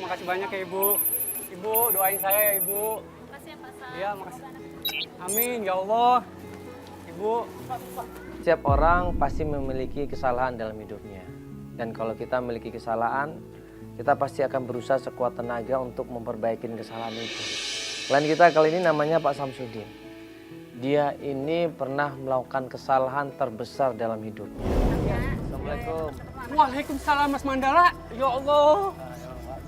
makasih banyak ya Ibu. Ibu doain saya ya Ibu. Makasih ya Pak Sam. Iya, makasih. Amin ya Allah. Ibu. Setiap orang pasti memiliki kesalahan dalam hidupnya. Dan kalau kita memiliki kesalahan, kita pasti akan berusaha sekuat tenaga untuk memperbaiki kesalahan itu. Klien kita kali ini namanya Pak Samsudin. Dia ini pernah melakukan kesalahan terbesar dalam hidupnya. Assalamualaikum. Waalaikumsalam Mas Mandala. Ya Allah.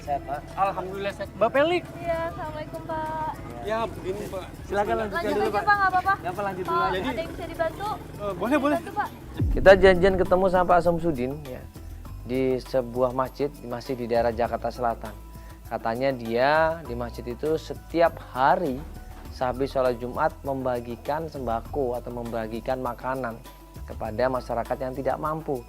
Sehat, Pak? Alhamdulillah sehat. Mbak Pelik. Iya, Assalamualaikum Pak. Ya, ini Pak. Silakan lanjutkan Lanjut dulu, aja Pak. Pak, nggak apa-apa. Ya, Pak, lanjut dulu. Pak, Jadi- ada yang bisa dibantu? Boleh, boleh. Bantu Pak. Kita janjian ketemu sama Pak Samsudin ya, di sebuah masjid masih di daerah Jakarta Selatan. Katanya dia di masjid itu setiap hari sehabis sholat Jumat membagikan sembako atau membagikan makanan kepada masyarakat yang tidak mampu.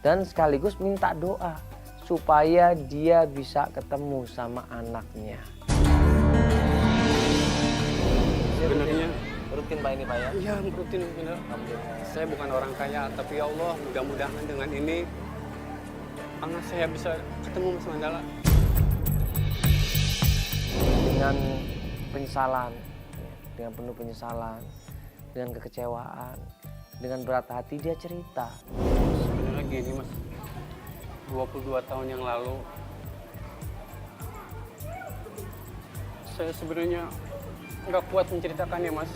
Dan sekaligus minta doa supaya dia bisa ketemu sama anaknya. Sebenarnya Rutin Pak ini Pak ya? iya rutin benar. Saya bukan orang kaya, tapi ya Allah mudah-mudahan dengan ini anak saya bisa ketemu Mas Mandala. Dengan penyesalan, ya, dengan penuh penyesalan, dengan kekecewaan, dengan berat hati dia cerita. Sebenarnya gini Mas, 22 tahun yang lalu saya sebenarnya nggak kuat menceritakannya Mas.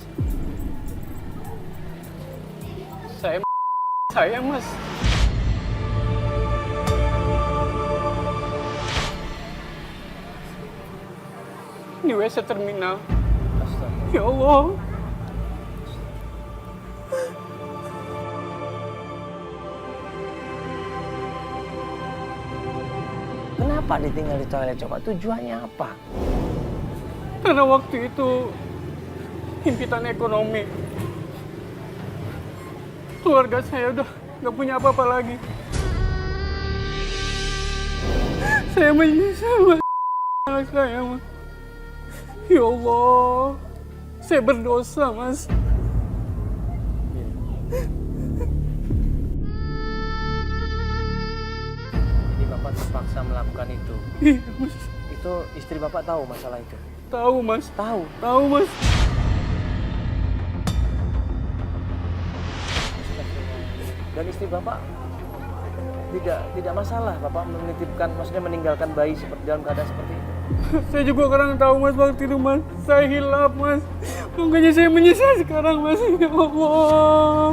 Saya Mas. Di WC terminal. Ya Allah. Kenapa ditinggal di toilet coba? Tujuannya apa? Karena waktu itu himpitan ekonomi. Keluarga saya udah nggak punya apa-apa lagi. Saya menyesal Mas. Anak saya Mas. Ya Allah, saya berdosa Mas. Jadi Bapak terpaksa melakukan itu. Iya Mas, Itu istri Bapak tahu masalah itu? tahu Mas, Tahu. tahu Mas. Dan istri Bapak tidak masalah Bapak menitipkan, maksudnya meninggalkan bayi seperti dalam keadaan seperti itu. Saya juga kurang tahu Mas waktu itu Mas. Saya hilaf Mas. Makanya saya menyesal sekarang Mas. Ya Allah.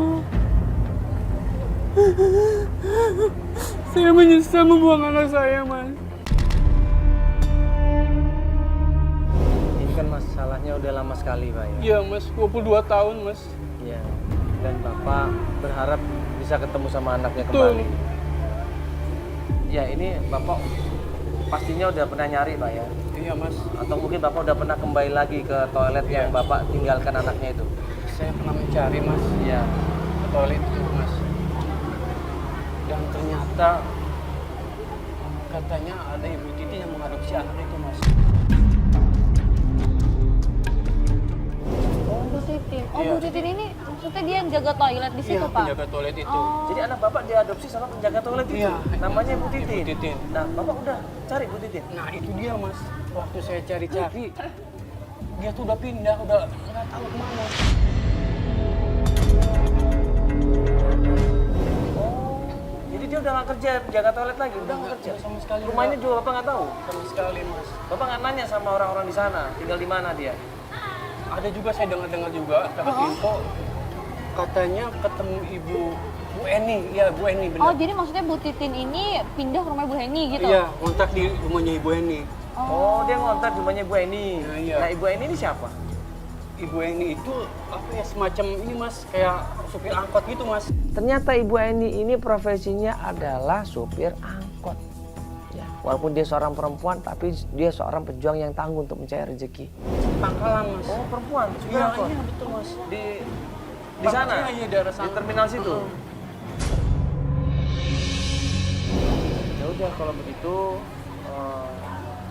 Saya menyesal membuang anak saya Mas. Ini kan masalahnya udah lama sekali Pak ya. Iya Mas, 22 tahun Mas. Iya. Dan Bapak berharap bisa ketemu sama anaknya Betul. kembali. Ya ini Bapak pastinya udah pernah nyari Pak ya. Iya Mas, Atau mungkin Bapak udah pernah kembali lagi ke toilet yang Iya. Bapak tinggalkan anaknya itu. saya pernah mencari Mas Iya. ke toilet itu Mas. Dan ternyata katanya ada ibu Titi yang mengadopsi anak itu Mas. Oh, Bu Titin. Oh, Iya. Bu Titin ini maksudnya dia yang jaga toilet di situ, Iya, Pak? penjaga toilet itu. Oh. Jadi anak Bapak diadopsi sama penjaga toilet itu. Iya. Namanya Bu Titin. Ibu Titin. Nah, Bapak udah cari Bu Titin. Nah itu dia Mas, waktu saya cari-cari, dia tuh udah pindah, udah nggak tahu kemana. Oh, jadi dia udah nggak kerja jaga toilet lagi, udah nggak kerja. Sama sekali. Rumahnya juga Bapak nggak tahu. sama sekali Mas. Bapak nggak nanya sama orang-orang di sana, tinggal di mana dia? Ada juga saya dengar-dengar juga dapat info katanya ketemu ibu Bu Eni, iya Bu Eni Oh, benar. jadi maksudnya Bu Titin ini pindah ke rumah Bu Heni gitu? Iya, kontak di rumahnya Ibu Eni. Oh, dia ngontak di rumahnya Bu Eni. Nah, iya. Nah, Ibu Eni ini siapa? Ibu Eni itu apa ya semacam ini Mas, kayak supir angkot gitu Mas. Ternyata Ibu Eni ini profesinya adalah supir angkot. Ya, walaupun dia seorang perempuan, tapi dia seorang pejuang yang tangguh untuk mencari rezeki. Pangkalan Mas. Oh, perempuan, supir Iya, angkot. iya betul Mas. Di sana? Iya, iya daerah Di sana. terminal situ? Heeh. Ya udah kalau begitu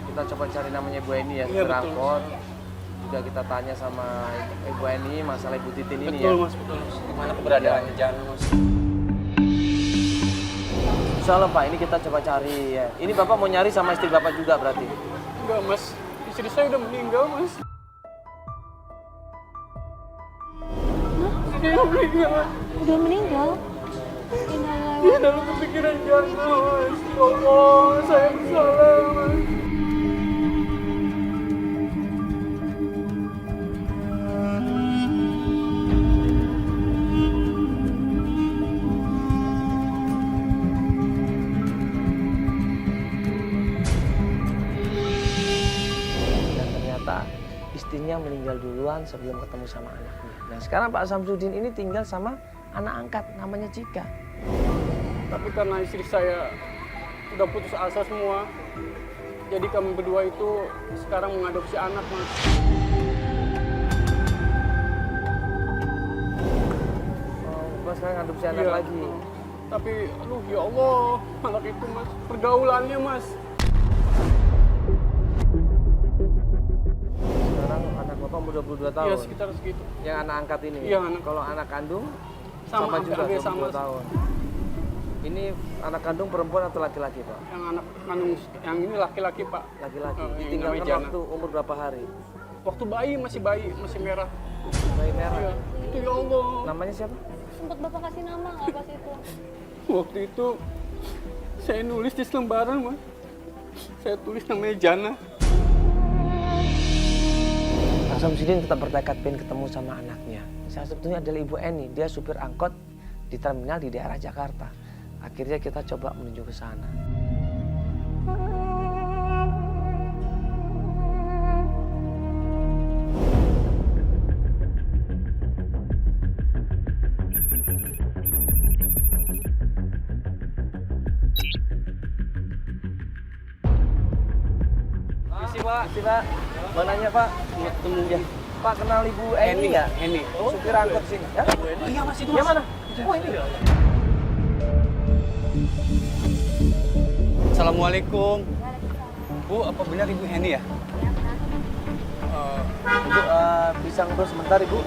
kita coba cari namanya Ibu Eni ya, Iya, supir betul. angkot. Juga kita tanya sama Ibu Eni masalah Ibu Titin ini ya. Betul Mas, betul Mas. Di mana keberadaannya jangan Mas. Insya Allah Pak, ini kita coba cari ya. Ini Bapak mau nyari sama istri Bapak juga berarti? Enggak, Mas. Istri saya udah meninggal, Mas. Dia udah meninggal. Udah meninggal? Dia dalam kepikiran jana, Mas. Ya Allah, saya salah, Mas. Dan ternyata istrinya meninggal duluan sebelum ketemu sama anaknya. Nah sekarang Pak Samsudin ini tinggal sama anak angkat namanya Cika. Tapi karena istri saya udah putus asa semua, jadi kami berdua itu sekarang mengadopsi anak, Mas. Oh, Bapak sekarang ngadopsi anak Iya. lagi. Tapi, aduh ya Allah, anak itu, Mas, pergaulannya, Mas. Sekarang anak Bapak umur 22 tahun. Iya, sekitar segitu. Yang anak angkat ini. Iya, anak. Kalau anak kandung Sama, juga hampir 22 sama. tahun. Ini anak kandung perempuan atau laki-laki, Pak? Yang anak kandung, yang ini laki-laki, Pak. Laki-laki. Yang Ditinggalkan namanya Jana. waktu umur berapa hari? Waktu bayi, masih merah. Bayi merah. Iya, itu ya Allah. Namanya siapa? Sempet Bapak kasih nama nggak pas itu? Waktu itu, saya nulis di selembaran, Mas. Saya tulis namanya Jana. Pak Samsudin tetap bertekad pengen ketemu sama anaknya. Salah satunya adalah Ibu Eni. Dia supir angkot di terminal di daerah Jakarta. Akhirnya kita coba menuju ke sana. Isi Pak. Mau nanya Pak. Ketemu Ya. Pak kenal Ibu Eni nggak? Eni. Supir angkot sini. Ya? Oh, iya, Mas, itu, Yang Mas. mana? Oh ini. Assalamualaikum. Bu, apa benar Ibu Eni ya? Ibu bisa ngobrol sebentar Ibu?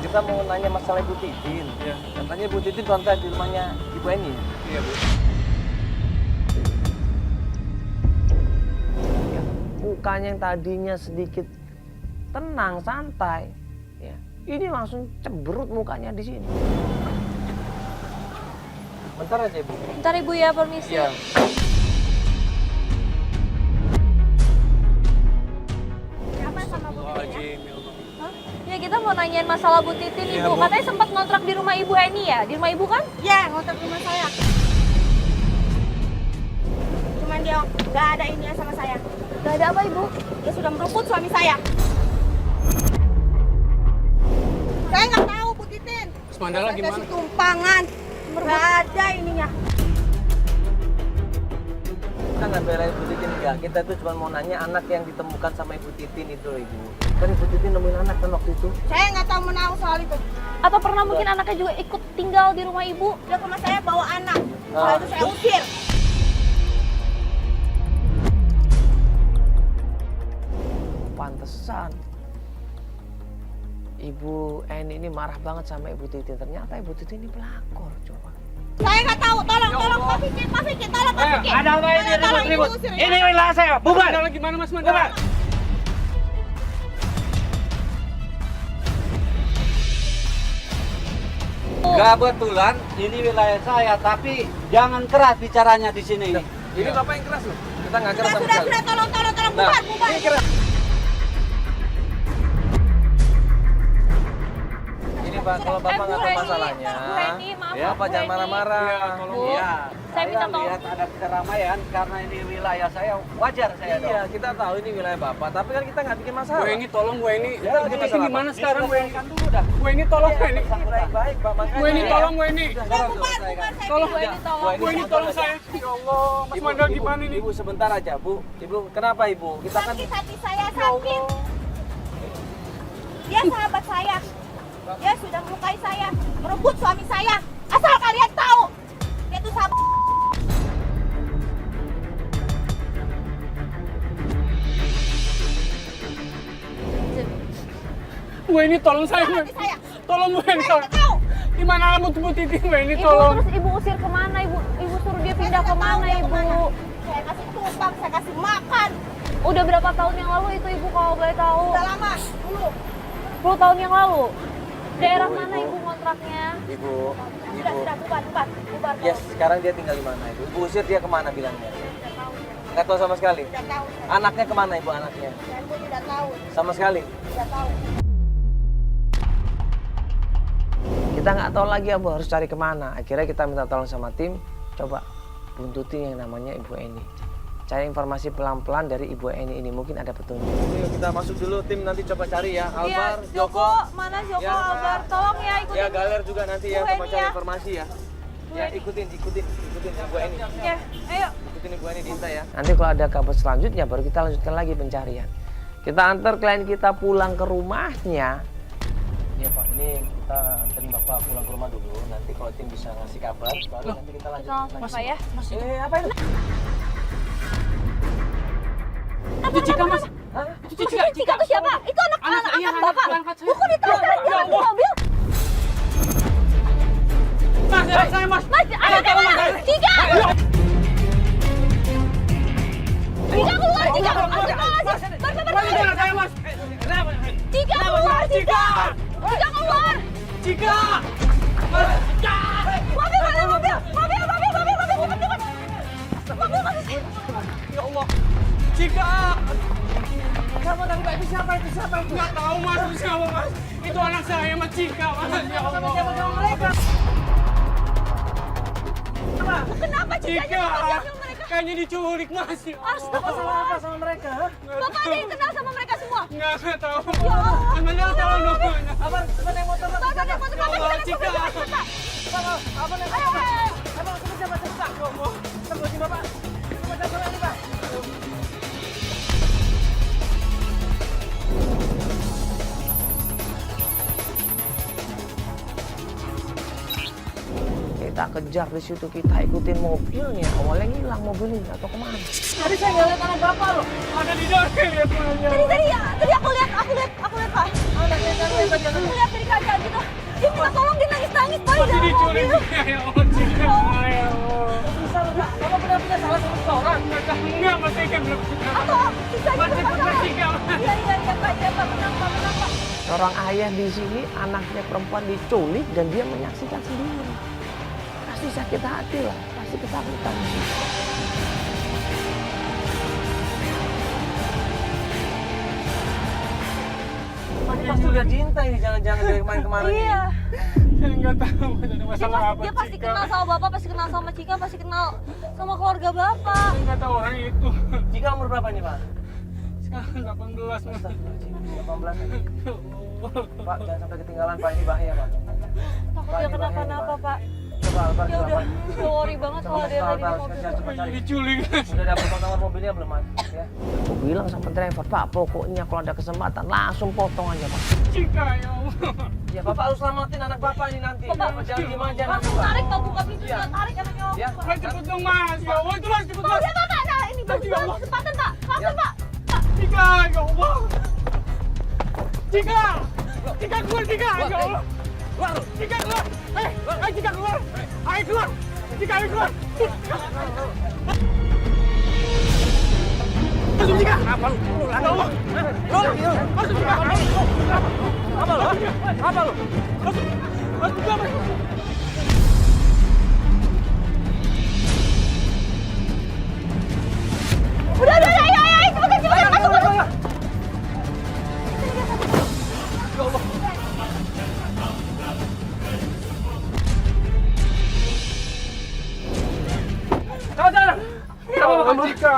Kita mau nanya masalah Ibu Titin. Iya. Katanya Ibu Titin kontak di rumahnya Ibu Eni. Iya, Bu. Ya, mukanya yang tadinya sedikit tenang, santai. Ya, ini langsung cebrut mukanya di sini. Bentar aja Ibu. Bentar Ibu ya, permisi. Iya. Apa sama Bu Titin ya? Wajib, ya Allah. Hah? Ya kita mau nanyain masalah Bu Titin Iya, Ibu. Bu. Katanya sempat ngontrak di rumah Ibu Eni ya? Di rumah Ibu kan? Ya, ngontrak rumah saya. Cuman dia nggak ada ini sama saya. Gak ada apa Ibu? Dia sudah merebut suami saya. Saya nggak tahu Bu Titin. Terus Mandala Saya gimana? kasih tumpangan. Nggak ada ininya. Kita nggak belain Ibu Titin enggak. Kita tuh cuma mau nanya anak yang ditemukan sama Ibu Titin itu loh Ibu. Kan Ibu Titin nemuin anak kan waktu itu. Saya nggak tahu menahu soal itu. Atau pernah mungkin anaknya juga ikut tinggal di rumah Ibu? Dia ke rumah saya bawa anak. Soal itu saya usir. Pantesan Ibu Eni ini marah banget sama Ibu Titin. Ternyata Ibu Titin ini pelakor, coba. Saya nggak tahu. Tolong, Pak Fikri, tolong Pak Fikri. Ada apa ini Tolong, ribut-ribut? Ibu usir, Ini wilayah saya, bubar! Mandala gimana, Mas Mandala? Bubar! Kebetulan ini wilayah saya, tapi jangan keras bicaranya di sini. Ini Bapak yang keras loh. Kita nggak keras sama Sudah, sekali. tolong, Nah, bubar. ini keras. Ini Pak, kalau Bapak nggak tahu masalahnya, Bu Eni, maaf ya Bu Pak jangan Eni. marah-marah. Iya, tolong. Bu, Iya, saya minta tolong. lihat ada keramaian karena ini wilayah saya, wajar saya dong. Iya, kita tahu ini wilayah Bapak, tapi kan kita nggak bikin masalah. Bu Eni, tolong Bu Eni. Kita lagi Bu Eni masalah, gimana Pak. sekarang, Bu Eni? Diselesaikan dulu dah. Bu Eni, tolong Bu Eni. Ini baik-baik Pak, makanya. Bu Eni, tolong Bu Eni. Sekarang Bubar, selesaikan. saya Tolong, Bu Eni tolong. Bu Eni, tolong saya. Ya Allah, Mas Mandala gimana ini? Ibu sebentar aja, Bu. Ibu, kenapa Ibu? Kita kan Sakit hati saya, sakit. Dia sahabat saya. Dia sudah melukai saya, merebut suami saya. Asal kalian tahu, dia itu sahabat. Bu Eni, tolong saya, Bu Eni. Hati saya. Tolong Bu Eni, Saya tolong. nggak tahu. Di mana alamat Bu Titin, Bu Eni, Ibu tolong. terus Ibu usir kemana Ibu? Ibu suruh dia pindah Saya nggak tahu kemana dia Ibu? kemana. Saya kasih tumpang, saya kasih makan. Udah berapa tahun yang lalu itu ibu kalau boleh tahu? Udah lama, dulu. 10 tahun yang lalu. Daerah mana ibu kontraknya? Ibu, Sudah, bubar. ya sekarang dia tinggal di mana ibu? Ibu usir dia kemana bilangnya? Nggak tahu sama sekali. Tidak tahu. Anaknya kemana ibu anaknya? Saya pun tidak tahu. Sama sekali. Tidak tahu. Kita nggak tahu lagi Abu harus cari kemana. Akhirnya kita minta tolong sama tim, coba buntutin yang namanya Ibu Eni. Cari informasi pelan-pelan dari Ibu Eni ini, mungkin ada petunjuk. Yuk kita masuk dulu tim, nanti coba cari ya. Albar, Iya, Joko, mana Joko, Ya, Albar, tolong ya ikutin. Ya Galer juga nanti ya, Bu coba Eni cari ya. informasi ya. Ya ikutin Ibu Eni. Oke, ayo. Ikutin Ibu Eni diintai ya. Nanti kalau ada kabar selanjutnya baru kita lanjutkan lagi pencarian. Kita antar klien kita pulang ke rumahnya. Iya Pak, ini kita anterin Bapak pulang ke rumah dulu. Nanti kalau tim bisa ngasih kabar, baru nanti kita lanjut. Langsung Pak ya. Apa itu? Itu Cika, Mas. Itu Cika tuh siapa? Itu anak Bapak. Buku ditarik di mobil. Mas, anak saya, Mas. Mas, anak mana? Cika! Cika keluar, Cika! Anak saya, Mas. Cika keluar, Cika! Cika keluar! Cika! Mobil, cepet! Mobil, Ya Allah. Cika! Siapa tadi Pak? Itu siapa? Nggak tahu, Mas. Itu siapa, Mas? Itu anak saya, Mas. Cika, Mas. Ya Allah. Kenapa Cika? Cika! Kayaknya diculik, Mas. Ya Allah. Apa sama mereka? Bapak ada yang kenal sama mereka semua? Nggak tahu. Ya Allah. Amanda tolong dong. Apa naik motor? Bapak naik motor, Bapak Ya Allah, naik Cika. motor, Bapak. Apa naik Ayo, motor? ayo. Apa siapa Pak? Ya Allah. Tunggu sini Bapak. Coba ini Pak. Kita kejar di situ, kita ikutin mobilnya. Awalnya hilang mobilnya atau kemana? Tadi saya nggak lihat anak Bapak loh. Ada di dalam lihat mainnya. Tadi aku lihat Pak. Aku lihat dari kaca gitu. Dia minta tolong, dia nangis Pak. Masih diculik. Ya Allah, Cika. Ya Allah. Bisa Pak, Bapak benar-benar salah sama seseorang. Enggak, Mas Eka belum. Atau sisanya Masih bermasalah. benar, Cika. Iya Pak, tenang Pak. Seorang ayah di sini, anaknya perempuan diculik dan dia menyaksikan sendiri. Pasti sakit hati lah, pasti ketakutan. Pasti udah cinta ini, jangan-jangan dari kemarin-kemarin ini. Iya. Saya nggak tahu ada masalah apa. Dia pasti Cika. kenal sama Bapak, pasti kenal sama Cika, pasti kenal sama keluarga Bapak. Saya nggak tahu orang itu. Jika umur berapa nih Pak? Sekarang 18, Mas. 18 nih. Pak, jangan sampai ketinggalan Pak, ini bahaya Pak. Takut dia kenapa-napa Pak. Coba Albar, Ya udah, worry banget kalau dia tadi di harus mobil. kejar, cepat cari. Diculik. Sudah dapat nomor mobilnya belum Mas? Ya. Aku bilang sama driver, Pak, pokoknya kalau ada kesempatan langsung potong aja Pak. Cika, ya Allah. Ya Bapak harus selamatin anak Bapak ini nanti. Bapak, Jangan diem aja nanti langsung Pak. tarik Pak, buka pintunya, Iya. tarik anaknya. Ya. Mas cepet dong, Mas. Ya Allah, itu Mas cepet, Mas. Udah Bapak, nah ini bagus Ya banget Allah. kesempatan Pak. Langsung Ya. Pak. Cika, ya Allah. Cika. Cika keluar, Cika. Ya Allah. Cika keluar. Ayo Cika keluar. Ayo keluar. Cika, ayo keluar. Masuk Cika. Apa lu? Ya Allah. Masuk Cika. Apa lo? Apa lo? Masuk Cika. Udah, ayo, cepetan, masuk. Jangan. Ya Allah, Cika.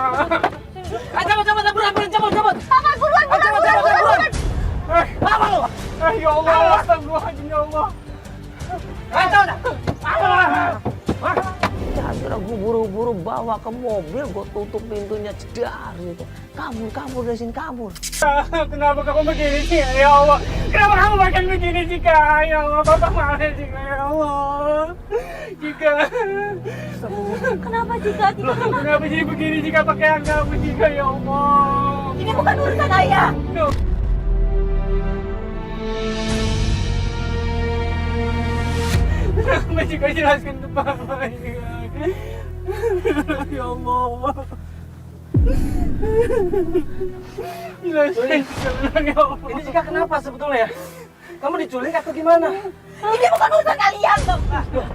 Cabut. Bapak, buruan. Apa lu? Ya Allah, astagfirullahaladzim, ya Allah. Chandra gue buru-buru bawa ke mobil, gue tutup pintunya, jedar gitu. Kabur dari sini, kabur. Kenapa kamu begini sih? Ya Allah. Kenapa kamu makan begini, Cika? Ya Allah, Bapak mana, Cika? Ya Allah. Cika. Kenapa Cika? Cika kenapa? Kenapa jadi begini, Cika? Pakaian kamu, Cika? Ya Allah. Ini bukan urusan ayah. Duh. Kenapa Cika jelaskan ke Papa? Ya Allah. Gila, ya Allah. Ini Cika kenapa sebetulnya? Kamu diculik atau gimana? Ini bukan urusan kalian, Bang.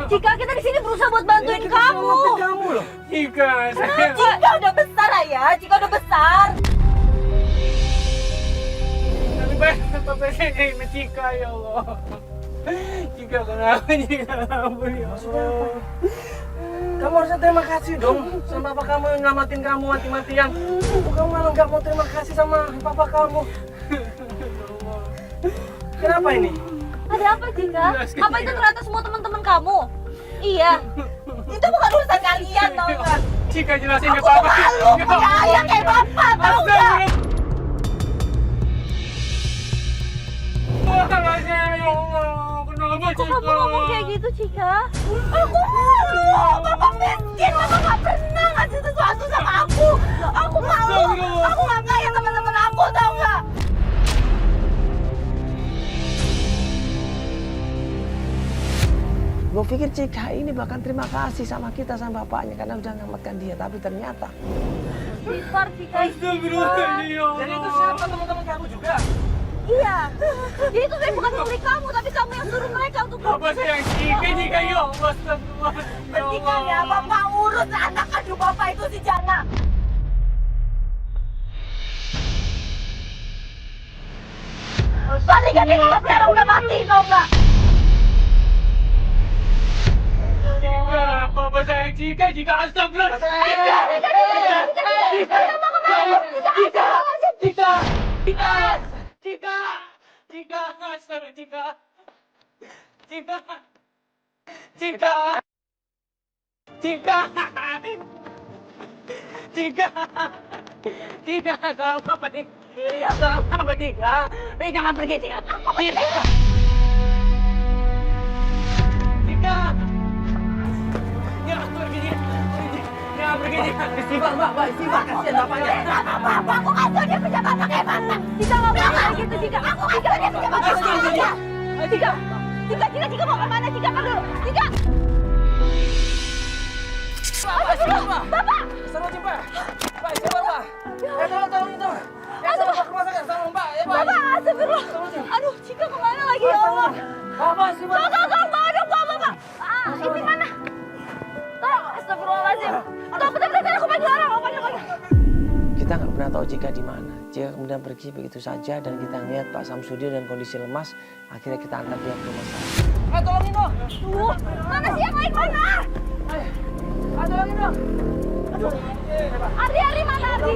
Cika, kita di sini berusaha buat bantuin kamu. Kamu loh. Cika, saya... Cika udah besar, Ayah. Cika udah besar. Lebih baik tetap saya sama Cika, ya Allah. Cika, kenapa Cika? Ampun, ya Allah. Kamu harusnya terima kasih dong sama papa kamu yang nyelamatin kamu mati-matian. Kamu malah nggak mau terima kasih sama papa kamu. Kenapa ini? Ada apa, Cika? Apa itu ternyata semua teman-teman kamu? Iya. Itu bukan urusan kalian, tau nggak? Cika, jelasin ke Aku papa. malu punya ayah kayak bapak, tau nggak? Astagfirullahaladzim, ya Allah. Kenapa Kok Cika? kamu ngomong kayak gitu, Cika? Aku malu. Bapak miskin, bapak nggak pernah ngasih sesuatu sama aku. Aku malu. Aku nggak kayak teman-teman aku, tau nggak? Gue pikir Cika ini bahkan terima kasih sama kita sama bapaknya karena udah ngelamatkan dia, tapi ternyata. Istighfar, Cika. Astagfirullahaladzim, ya Allah. Jadi itu siapa teman-teman kamu juga? Iya. Jadi itu saya bukan milik kamu, tapi kamu yang suruh mereka untuk Bapak sayang Cika, Cika, ya Allah. Astagfirullahaladzim, ya Hentikan ya, Allah. bapak urus anak kandung bapak itu si Jana. Tadi kan dia sekarang udah mati, tau nggak? Cika, Bapak sayang Cika, Cika, astagfirullahaladzim. Cika, tolong Papa Cika. Tolong Papa Cika. Jangan pergi Cika. Pokoknya Cika. Cika. Jangan pergi Cika. Jangan pergi Cika. Istighfar, Mbak, istighfar, kasihan bapaknya. Apa aku kasih dia punya bapak kayak bapak. Cika nggak boleh kayak gitu, Cika. Aku kasih dia punya bapak kayak bapak. Cika mau kemana? Cika kan dulu. Cika. Bapak. Astagfirullahaladzim, Pak. Pak, istighfar, Pak. Tolong itu. Sama ke rumah sakit, sama Mbak, ya, Pak. Bapak, astagfirullah. Aduh, Cika kemana lagi ya Allah? Bapak, istighfar. Tolong, bawa dong, Bapak. Ini mana? Tolong, astagfirullahaladzim. Tolong, bentar, aku panggil orang, aku panggil. Kita nggak pernah tahu Cika di mana. Cika kemudian pergi begitu saja dan kita ngeliat Pak Samsudin dan kondisi lemas. Akhirnya kita antar dia ke rumah sakit. Tolongin dong. Tuh, mana sih yang lain, mana? Tolongin dong. Ardi, mana Ardi?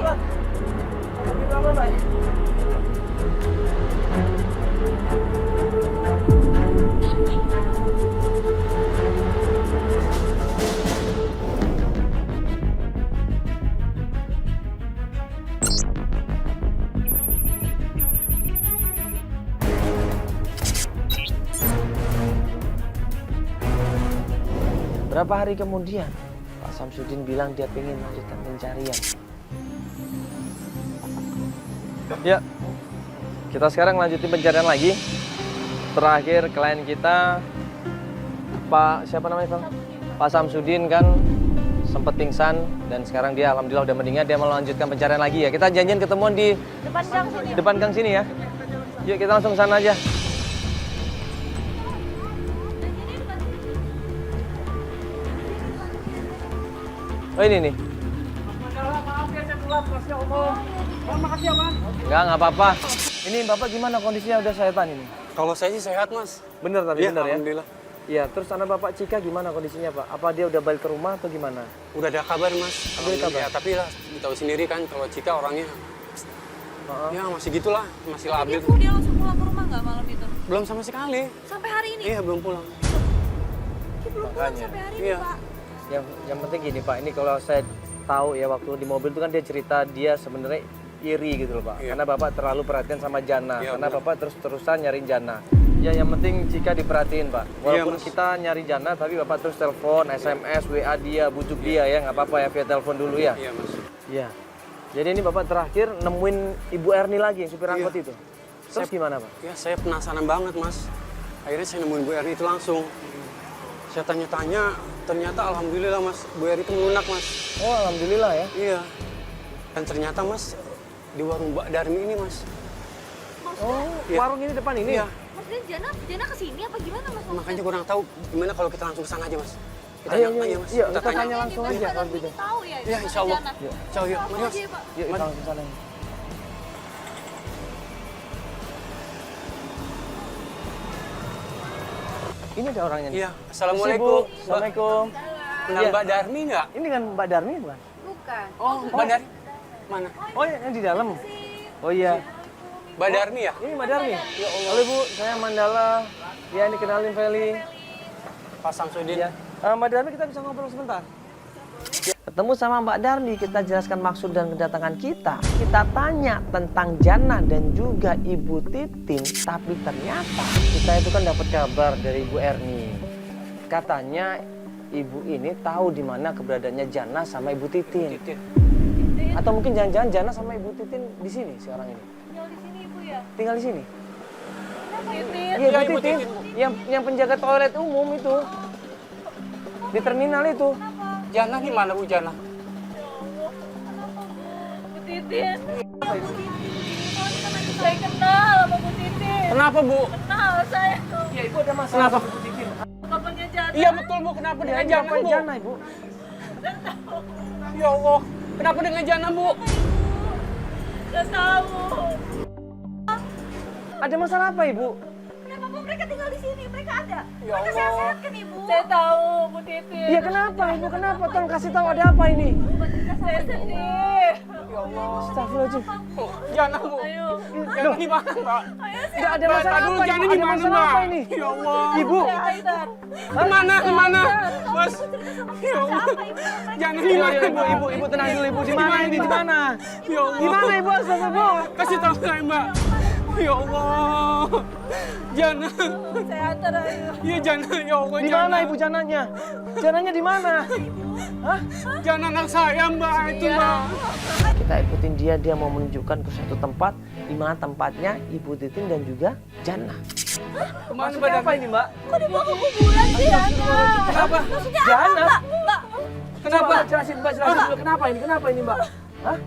Berapa hari kemudian, Pak Samsudin bilang dia pengen melanjutkan pencarian. Ya, kita sekarang lanjutin pencarian lagi. Terakhir klien kita, Pak siapa namanya Bang? Pak Samsudin kan sempat pingsan dan sekarang dia alhamdulillah udah meninggal. Dia mau lanjutkan pencarian lagi ya. Kita janjian ketemuan di Depan gang sini. depan gang sini ya. Yuk kita langsung sana aja. Oh ini nih. Maaf ya, saya telat. Masya Allah. Makasih ya, Bang. Nggak apa-apa. Ini Bapak gimana kondisinya udah sehat ini? Kalau saya sih sehat, Mas. Bener tapi Iya, bener ya? alhamdulillah. Iya, terus anak Bapak Cika gimana kondisinya Pak? Apa dia udah balik ke rumah atau gimana? Udah ada kabar, Mas. Ada kabar? Ya, tapi lah, tahu sendiri kan kalau Cika orangnya ya masih gitulah, masih labil. Ibu dia langsung pulang ke rumah nggak malam itu? Belum sama sekali. Sampai hari ini? Iya, belum pulang. Dia belum pulang Makanya. sampai hari ini, Iya. Pak. Yang penting gini Pak, ini kalau saya tahu ya waktu di mobil itu kan dia cerita dia sebenarnya iri gitu loh Pak. Iya. Karena Bapak terlalu perhatian sama Jana. Iya, karena benar. Bapak terus-terusan nyariin Jana. Ya yang penting Cika diperhatiin Pak. Walaupun Mas. kita nyari Jana tapi Bapak terus telepon, SMS, WA dia, bujuk dia ya. Nggak apa-apa ya via telepon dulu ya. Iya, Mas. Iya. Jadi ini Bapak terakhir nemuin Ibu Erni lagi yang supir angkot itu. Terus gimana Pak? Ya, saya penasaran banget, Mas. Akhirnya saya nemuin Bu Erni itu langsung. Saya tanya-tanya, ternyata alhamdulillah, Mas. Bu Erni itu melunak, Mas. Oh alhamdulillah ya. Iya. Dan ternyata Mas di warung Mbak Darmi ini Mas. Oh, Iya. warung ini depan ini? Iya. Maksudnya Jana kesini apa gimana Mas? Makanya kurang tahu gimana kalau kita langsung ke sana aja Mas. Kita Ayo, tanya, ayo, Mas. iya, Kita kita tanya. tanya langsung aja kalau gitu. Tahu ya. Iya, insya Allah. Jana. Ciao, yuk. Mari Mas. Iya, Pak. Yuk, kita Mari. langsung sana. Ini ada orangnya nih. Iya, Assalamualaikum. Permisi, Bu. Assalamualaikum. Kenal Iya. Mbak Darmi nggak? Ini kan Mbak Darmi bukan? Bukan. Oh, Mbak Darmi. Mana? Oh, yang di dalam. Oh iya. Mbak Darmi ya? Ini Mbak Darmi. Ya Allah. Halo Bu, saya Mandala. Ya, ini kenalin Feli. Pak Samsudin. Iya. Mbak Darmi, kita bisa ngobrol sebentar? Ketemu sama Mbak Darmi, kita jelaskan maksud dan kedatangan kita. Kita tanya tentang Jana dan juga Ibu Titin, tapi ternyata kita itu kan dapat kabar dari Ibu Erni. Katanya ibu ini tahu di mana keberadaannya Jana sama Ibu Titin. Titin. Atau mungkin jangan-jangan Jana sama Ibu Titin di sini si orang ini. Tinggal di sini Ibu ya. Tinggal di sini. Titin. Iya, Iya, Ibu Ibu Titin. Yang penjaga toilet umum itu. Di terminal itu. Jana di mana Bu Jana? Bu Titin. Saya kenal sama Bu Titin. Kenapa Bu? Kenal saya tuh. Ya, Ibu ada masalah Kenapa? sama Ibu Titin. Bapaknya Jana. Iya betul Bu, kenapa dengan Ini Jana apa Bu? Jana, Ibu? Ya Allah, kenapa dengan Jana Bu? Gak tahu. Ada masalah apa, Ibu? Kenapa Bu mereka tinggal di sini? Mereka ada. Ya Mereka Allah. sehat-sehat kan Ibu? Saya tahu Bu Titin. Iya, kenapa, Ibu? Kenapa? Tolong kasih tahu ada apa ini? Saya sedih. Ya Allah. Astagfirullahaladzim. Oh, Jana Bu. Ayo. Jana di mana Mbak? Tidak ada masalah Dulu apa, Jana Ibu? di Ada mana masalah Mbak? apa ini? Ya Allah. Ibu, Aidan. Kemana? Kemana? Mas. Ya Allah. Jana di Iya, mana iya, Mbak? Ibu tenang dulu, Ibu. Di mana ini? Di mana? Ya Allah. Di mana, Ibu? Astagfirullah. Kasih tahu saya Mbak. Ya Allah. Jana. Saya antar ayo. Iya Jana. Ya Allah. Di Jana. mana, Ibu, Jananya? Jananya di mana? Hah? Jana anak saya Mbak. Itu Mbak. Kita ikutin dia mau menunjukkan ke suatu tempat di mana tempatnya Ibu Titin dan juga Jana. Kemana Maksudnya Mbak? apa ini, Mbak? Kok dibawa ke kuburan sih Jana? Kenapa? Maksudnya Jana? apa Mbak? Kenapa? Jelasin, Mbak. Jelasin dulu. Kenapa ini? Kenapa ini, Mbak? Hah?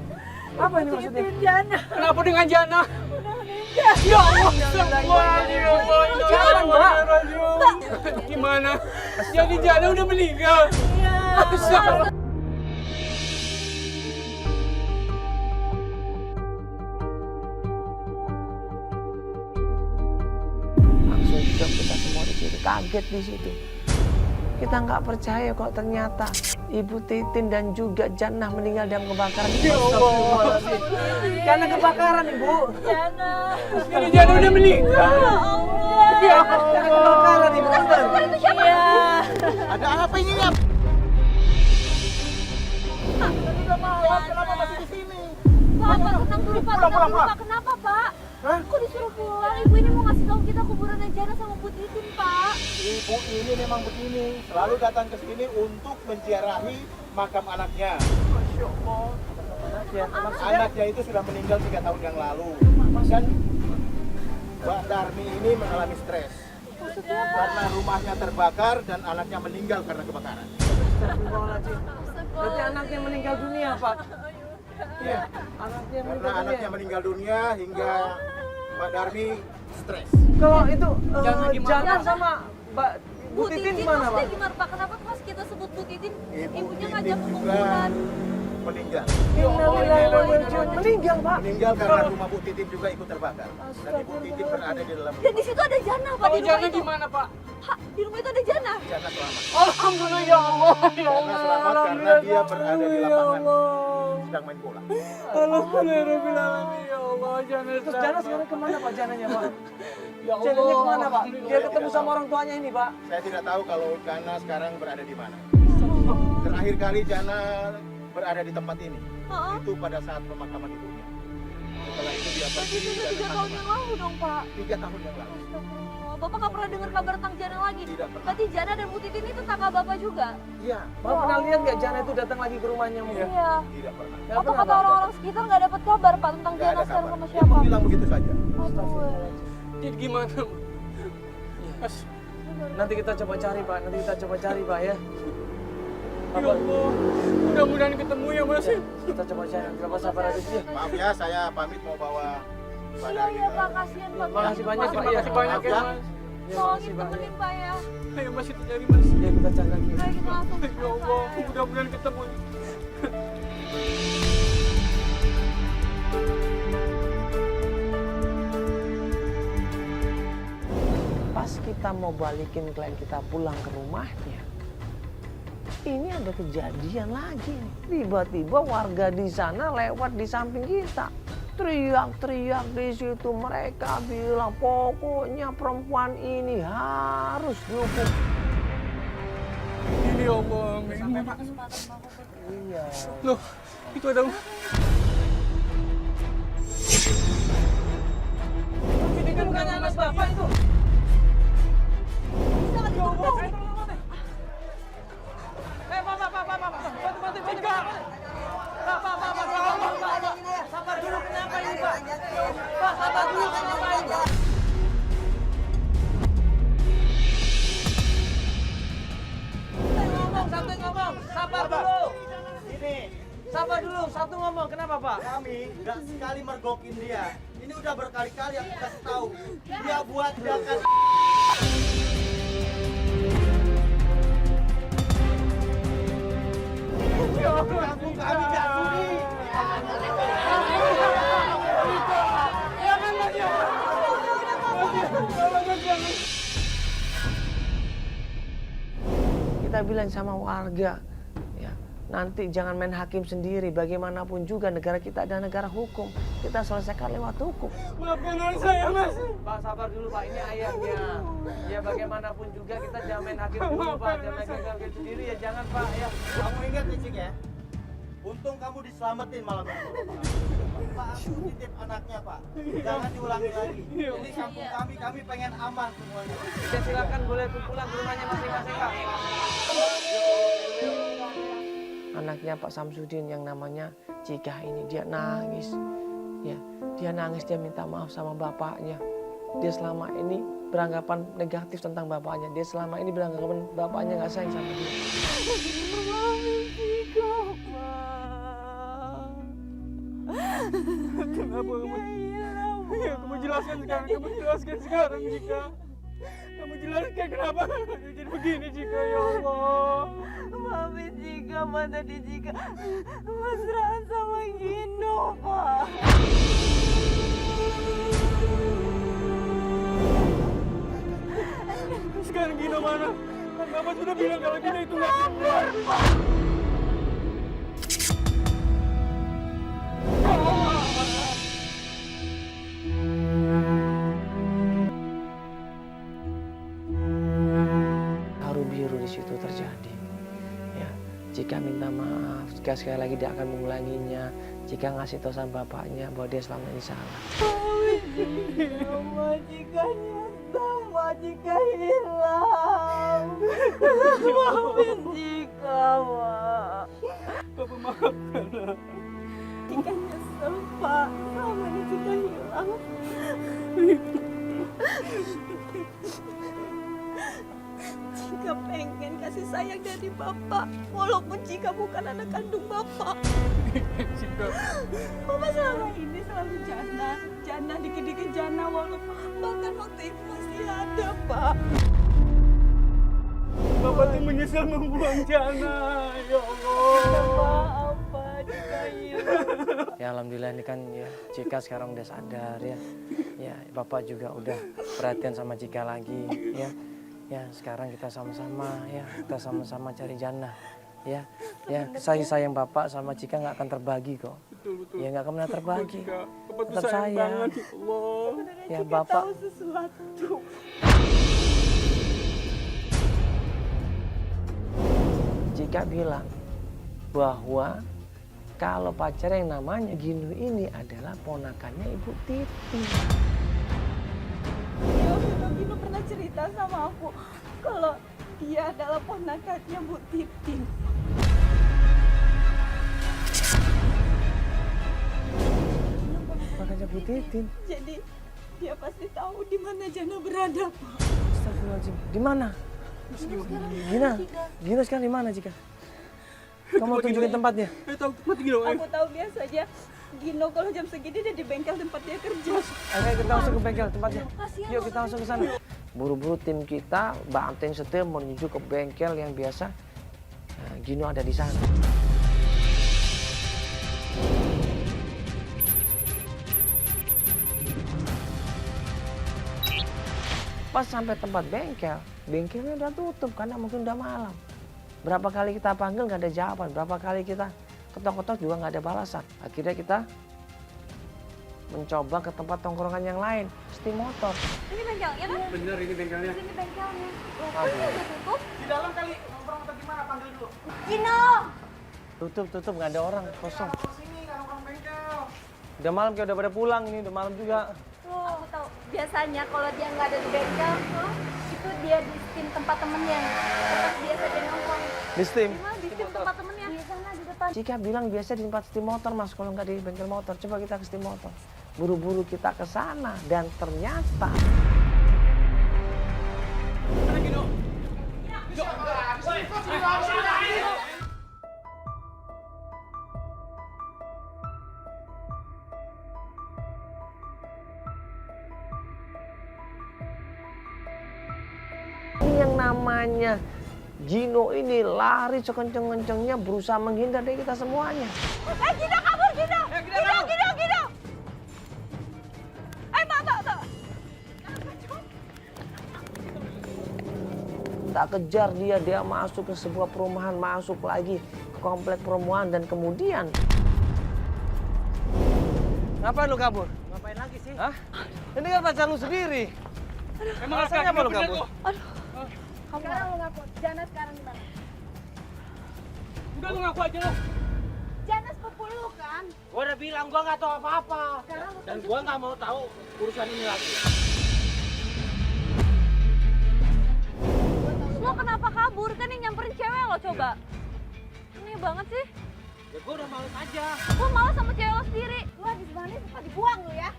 Apa ini maksudnya? Jana. Kenapa dengan Jana? Udah meninggal. Ya Allah, astagfirullahaladzim. Jangan, Mbak. Gimana? Jadi Jana udah meninggal. Iya. Astagfirullah. Langsung shock kita semua di situ, kaget di situ. Kita nggak percaya kok ternyata Ibu Titin dan juga Jana meninggal dalam kebakaran. Ya Allah. Karena kebakaran, Ibu. Jana. Jadi Jana udah meninggal. Ya Karena kebakaran, Ibu. Bener. itu siapa? Iya. Ada apa ini ya? Udah malam, kenapa masih di sini? Pak, tenang dulu Pak, Pulang, tenang dulu pulang. Pak. Kenapa Pak? Hah? Kok disuruh pulang? Ibu ini mau ngasih tahu kita kuburannya Jana sama Bu Titin Pak. Ibu ini memang begini, selalu datang ke sini untuk menziarahi makam anaknya. Anaknya itu sudah meninggal 3 tahun yang lalu. Dan Mbak Darmi ini mengalami stres. Karena rumahnya terbakar dan anaknya meninggal karena kebakaran. Berarti anaknya meninggal dunia, Pak. Iya. Anaknya Karena meninggal anaknya dunia. meninggal dunia hingga Mbak Darmi stres. Kalau itu Jana gimana, Jana Pak? sama Mbak Bu Titin gimana, Pak? maksudnya gimana Pak? Kenapa pas kita sebut Bu Titin, Ibu ibunya Titin ngajak ke juga kuburan? meninggal. Meninggal, Pak. Meninggal karena rumah Bu Titin juga ikut terbakar. Dan Ibu Titin berada di dalam Dan di situ ada Jana Pak, Kalau di rumah Jana itu. gimana Pak? Hah, di rumah itu ada Jana? Jana selamat. Alhamdulillah ya Allah. Ya Jana Allah. selamat karena dia berada di lapangan sedang main bola. Alhamdulillahirobbilalamin ya Allah. Jana Terus Jana sekarang kemana, Pak? Jananya, Pak? Ya Allah. Jananya kemana, Pak? Dia ketemu sama orang tuanya ini, Pak. Saya tidak tahu kalau Jana sekarang berada di mana. Terakhir kali Jana berada di tempat ini Heeh. itu pada saat pemakaman ibunya. Setelah itu dia Berarti pergi itu udah dan 3 tahun yang lalu dong Pak. 3 tahun yang lalu. Astagfirullah. Bapak nggak pernah dengar kabar tentang Jana lagi? Tidak pernah. Berarti Jana dan Bu Titin itu tetangga Bapak juga? Iya, Bapak pernah lihat nggak Jana itu datang lagi ke rumahnya mungkin? Iya. tidak pernah. Nggak Atau pernah, kata Pak? orang-orang sekitar nggak dapat kabar Pak tentang Tidak Jana ada sekarang kabar. sama Dia siapa? bilang begitu saja. Aduh. Jadi gimana? Mas, Nanti kita coba cari, Pak. Nanti kita coba cari, Pak, ya. Ya Allah, mudah-mudahan ketemu ya Mas. Kita coba cari, kita sabar aja sih. Maaf ya, saya pamit mau bawa Mbak Iya, Darmi iya, ke- Pak. Kasihan, Pak. Makasih banyak, Pak. Makasih banyak ya Maaf, Mas. Tolong ditemenin, Pak, ya. Ayo Mas itu cari Mas. Ya kita cari lagi. Ayo kita langsung. Ya Allah, mudah-mudahan ketemu. Pas kita mau balikin klien kita pulang ke rumahnya, ini ada kejadian lagi. Tiba-tiba warga di sana lewat di samping kita. Teriak-teriak di situ. Mereka bilang pokoknya perempuan ini harus dihukum. Ini ya Allah, Sampai Pak kesempatan Pak. Iya. loh, itu ada. Ini kan bukan anak Bapak itu. Bisa nggak ditutup? Sabar dulu, kenapa ini Pak? Pak, sabar dulu, kenapa ini? Satu ngomong, sabar dulu. Ini, Sabar dulu, satu ngomong. Kenapa, Pak? kami nggak sekali mergokin dia. Ini udah berkali-kali aku kasih tahu. Dia buat tindakan. Kampung kami nggak sudi. Kita bilang sama warga, ya, nanti jangan main hakim sendiri. Bagaimanapun juga negara kita adalah negara hukum. Kita selesaikan lewat hukum. Maafkan saya Mas. Pak, sabar dulu, Pak. Ini ayahnya. Ya, bagaimanapun juga kita jangan main hakim dulu, Pak. Jangan main hakim sendiri ya, jangan, Pak. Ya. Kamu ingat nih, Cik ya? Untung kamu diselamatin malam itu. Pak, aku titip anaknya, Pak. Jangan diulangi lagi. Ini kampung kami pengen aman semuanya. Ya, silakan boleh pulang ke rumahnya masing-masing, Pak. Anaknya Pak Samsudin yang namanya Cika ini, dia nangis. Ya, dia nangis, dia minta maaf sama bapaknya. Dia selama ini beranggapan negatif tentang bapaknya. Dia selama ini beranggapan bapaknya nggak sayang sama dia. Kenapa kamu? Ya, kamu jelaskan sekarang, kamu jelaskan sekarang Jika. Kamu jelaskan kenapa jadi begini Jika, ya Allah. Mami Jika, mana di Jika mesraan sama Gino, Pak. Sekarang Gino mana? Kan Bapak sudah bilang kalau Gino itu nggak benar. Haru biru di situ terjadi. Ya, jika minta maaf, jika sekali lagi dia akan mengulanginya, jika ngasih tahu sama bapaknya bahwa dia selama ini salah. Mama Jika nyesel, Mama Jika hilang. Maafin Jika, Mak. Bapak maafkan. Jika nyesel, Pak. Selama ini Jika hilang. Jika pengen kasih sayang dari Bapak, walaupun Jika bukan anak kandung Bapak. Jika, Bapak selama ini selalu jana dikit-dikit jana, walaupun bahkan waktu itu masih ada, Pak. Bapak tuh menyesal membuang Jana, ya Allah. Maaf, Pak, Jika hilang. Ya alhamdulillah ini kan ya Cika sekarang udah sadar ya. Ya Bapak juga udah perhatian sama Cika lagi ya. Ya sekarang kita sama-sama ya, kita sama-sama cari Jannah. Ya, ya sayang Bapak sama Cika nggak akan terbagi kok. Betul. Ya nggak akan pernah terbagi. Bapak tuh Tetap sayang sayang. banget, ya Allah. Ya Jika Bapak. tahu sesuatu. Cika bilang bahwa kalau pacar yang namanya Gino ini adalah ponakannya Ibu Titi. Ya, Gino pernah cerita sama aku kalau dia adalah ponakannya Bu Titin. Makanya Bu Titin. Jadi dia pasti tahu di mana Jana berada, Pak. Astagfirullahaladzim. Di mana? Gina sekarang di mana Cika? Kamu tunjukin tempatnya. Tempat Gino. Aku tahu biasa aja. Gino kalau jam segini dia di bengkel tempat dia kerja. Ayo kita langsung ke bengkel tempatnya. Kasihan Yuk kita langsung ke sana. Buru-buru tim kita, Mbak Anten setir menuju ke bengkel yang biasa Gino ada di sana. Pas sampai tempat bengkel, bengkelnya udah tutup karena mungkin udah malam. Berapa kali kita panggil nggak ada jawaban, berapa kali kita ketok-ketok juga nggak ada balasan. Akhirnya kita mencoba ke tempat tongkrongan yang lain, steam motor. Ini bengkelnya kan? Bener ini bengkelnya. Ini bengkelnya. Loh, Aduh. kok udah tutup? Di dalam kali nongkrong atau gimana, panggil dulu. Gino! Tutup, nggak ada orang, kosong. Sini nggak nongkrong bengkel. Udah malam kayak udah pada pulang ini, udah malam juga. Aku tahu. Biasanya kalau dia nggak ada di bengkel, itu dia di steam tempat temennya. Tempat biasa dia nongkrong. Di steam. Di steam tempat temennya. Di sana di depan. Cika bilang biasa di tempat steam motor mas, kalau nggak di bengkel motor. Coba kita ke steam motor. Buru-buru kita ke sana dan ternyata ini yang namanya Gino ini lari sekenceng-kencengnya berusaha menghindar dari kita semuanya. Gino kabur, Gino! Gino! Mbak. Tak kejar dia masuk ke sebuah perumahan, masuk lagi ke komplek perumahan dan kemudian ngapain lu kabur? Ngapain lagi sih? Hah? Ini kan pacar lu sendiri. Emang Alasannya apa lu kabur? Sekarang lu ngaku. Jana sekarang di mana? Udah lu ngaku aja lo. Jana sepupu lu kan? Gua udah bilang gua nggak tahu apa-apa. Sekarang lu Dan gua nggak mau tahu urusan ini lagi. Lo kenapa kabur? Kan yang nyamperin cewek lo coba. Aneh banget sih. Ya gua udah males aja. Gue malas sama cewek lo sendiri. Lo habis mana suka dibuang lo ya.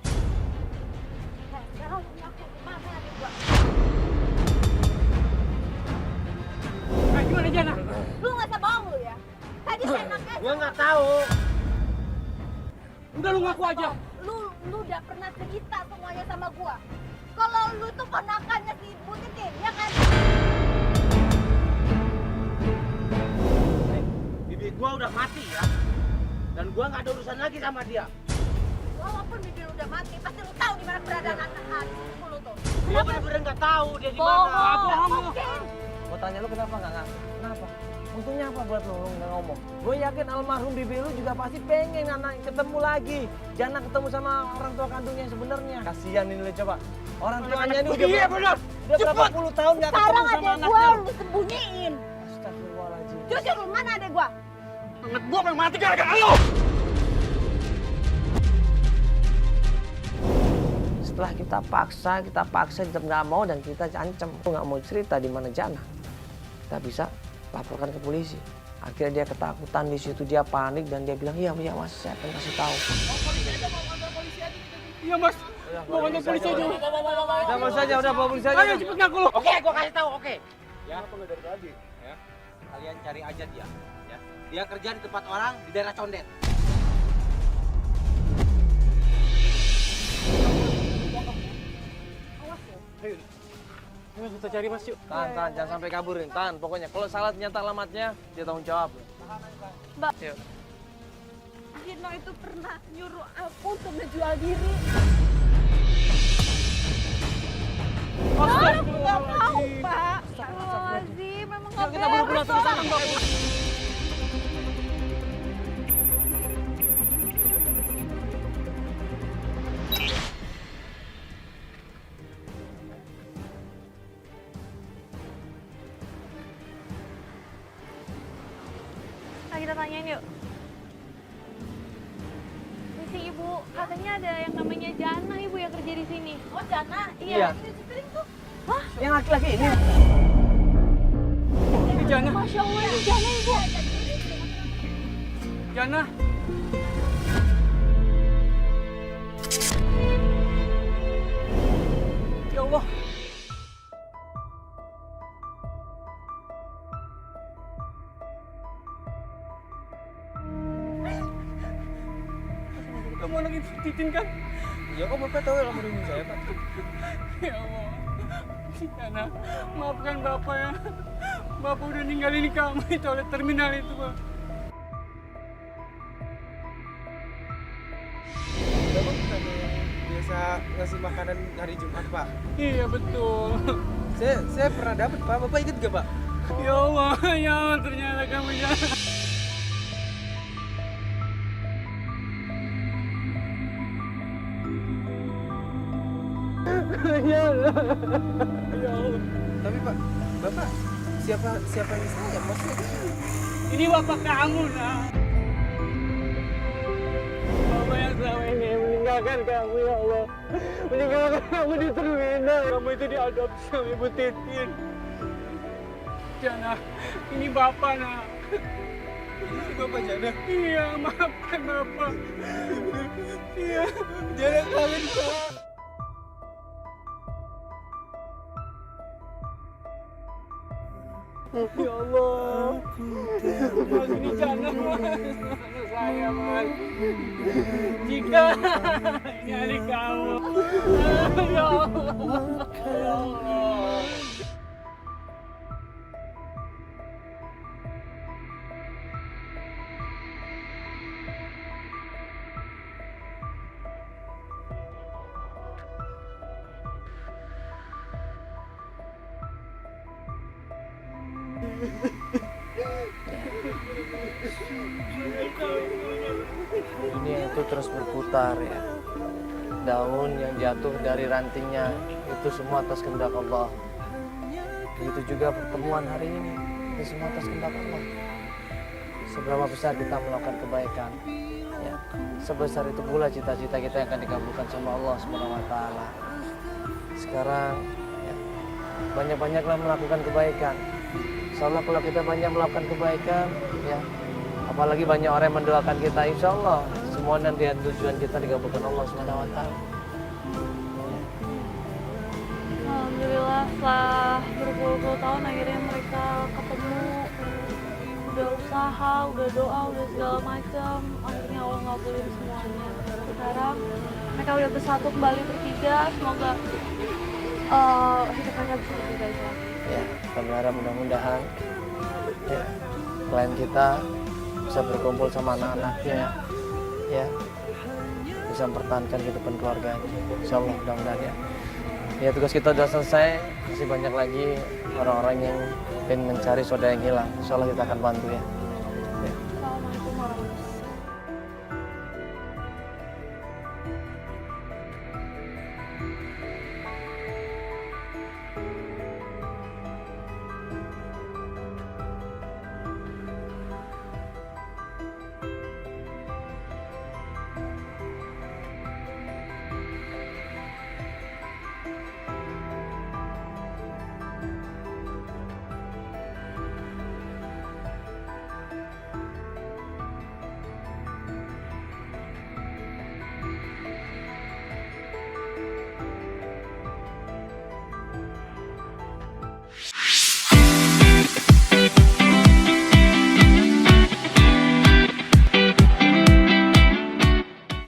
Sekarang lo ngaku mana adik gua? Gimana Jana? Lu nggak usah bohong lo ya. Tadi enaknya. Gua nggak tahu. Udah lu ngaku aja. Lu udah pernah cerita semuanya sama gua. Kalau lu tuh ponakannya si Ibu Titin, ya kan? Bibi gua udah mati ya. Dan gua nggak ada urusan lagi sama dia. Walaupun bibi lu udah mati, pasti lu tahu di mana keberadaan anak ibu lu tuh. Dia bener-bener nggak tahu dia di mana. Bohong mungkin. Gua tanya lu kenapa nggak ngaku? Kenapa? Untungnya apa buat lu nggak ngomong? Gue yakin almarhum bibi lu juga pasti pengen anak ketemu lagi. Jangan ketemu sama orang tua kandungnya yang sebenarnya. Kasihan ini lu coba. Orang tuanya ini udah Iya benar. udah berapa puluh tahun nggak ketemu Sekarang sama adek anaknya. gua lu sembunyiin. Astagfirullahaladzim. Jujur lu, mana adek gua? Anak gua pengen mati gara-gara lu. Setelah kita paksa tetap nggak mau dan kita ancam. Aku nggak mau cerita di mana Jana. Kita bisa laporkan ke polisi. Akhirnya dia ketakutan di situ, dia panik dan dia bilang, iya mas, saya akan kasih tahu. Iya mas. Mau kantor polisi aja. Udah polisi aja, udah bawa polisi aja. Ayo cepet ngaku lu. Oke, gua kasih tahu, oke. Ya, Kenapa nggak dari tadi? ya. Kalian cari aja dia, ya. Dia kerja di tempat orang di daerah Condet. Ayo kita cari mas yuk. Tahan, jangan sampai kaburin. Tahan, pokoknya kalau salah ternyata alamatnya, dia tanggung jawab. Mbak. Yuk. Gino itu pernah nyuruh aku untuk menjual diri. Aku nggak tahu, Pak. Astagfirullahaladzim, memang nggak Kita buru-buru beres, ke sana, Pak. Mbak. Nah, kita tanyain yuk. Si ibu, katanya ada yang namanya Jana, ibu yang kerja di sini. Oh, Jana? Iya. Ini piring tuh. Yang laki-laki ini. Ini Jana. Masya Allah, ini Jana, ibu. Jana. Ya Allah. kamu anak Ibu Titin kan? Ya kok Bapak tahu alamat ibu saya, Pak? Ya Allah. Yana, maafkan Bapak ya. Bapak udah ninggalin kamu di toilet terminal itu, Pak. Bapak bukannya yang biasa ngasih makanan hari Jumat, Pak? Iya, betul. Saya pernah dapat, Pak. Bapak ingat gak, Pak? Ya Allah, ya Allah, ternyata kamu jahat. Ya Allah. Ya Allah. Tapi Pak, Bapak siapa yang saya? Maksudnya Ini bapak kamu, nak. Bapak yang selama ini meninggalkan kamu, ya Allah. Meninggalkan kamu di terminal. Kamu itu diadopsi sama Ibu Titin. Jana, ini bapak, nak. ini Bapak Jana. Iya, maafkan bapak. Iya. Jana kangen, Pak. Ya Allah. Mas, ini jangan, Mas. Anak saya, Mas. Jika ini adik kamu. Ya Allah. Ya Allah. Dunia itu terus berputar ya. Daun yang jatuh dari rantingnya itu semua atas kehendak Allah. Begitu juga pertemuan hari ini, itu semua atas kehendak Allah. Seberapa besar kita melakukan kebaikan, ya, sebesar itu pula cita-cita kita yang akan dikabulkan sama Allah Subhanahu Wa Taala. Sekarang, ya, banyak-banyaklah melakukan kebaikan. Insyaallah kalau kita banyak melakukan kebaikan, ya, apalagi banyak orang yang mendoakan kita, insya Allah semua nanti tujuan kita dikabulkan Allah Subhanahu Wa Taala. Alhamdulillah setelah berpuluh-puluh tahun akhirnya mereka ketemu, udah usaha, udah doa, udah segala macam, akhirnya Allah ngabulin semuanya. Sekarang mereka udah bersatu kembali bertiga, semoga hidup mereka bisa lebih baik lagi. Ya, kita berharap mudah-mudahan ya, klien kita bisa berkumpul sama anak-anaknya, ya, bisa mempertahankan kehidupan keluarganya. Insya Allah mudah-mudahan ya. Ya, tugas kita sudah selesai, masih banyak lagi orang-orang yang ingin mencari saudara yang hilang. Insya Allah kita akan bantu ya.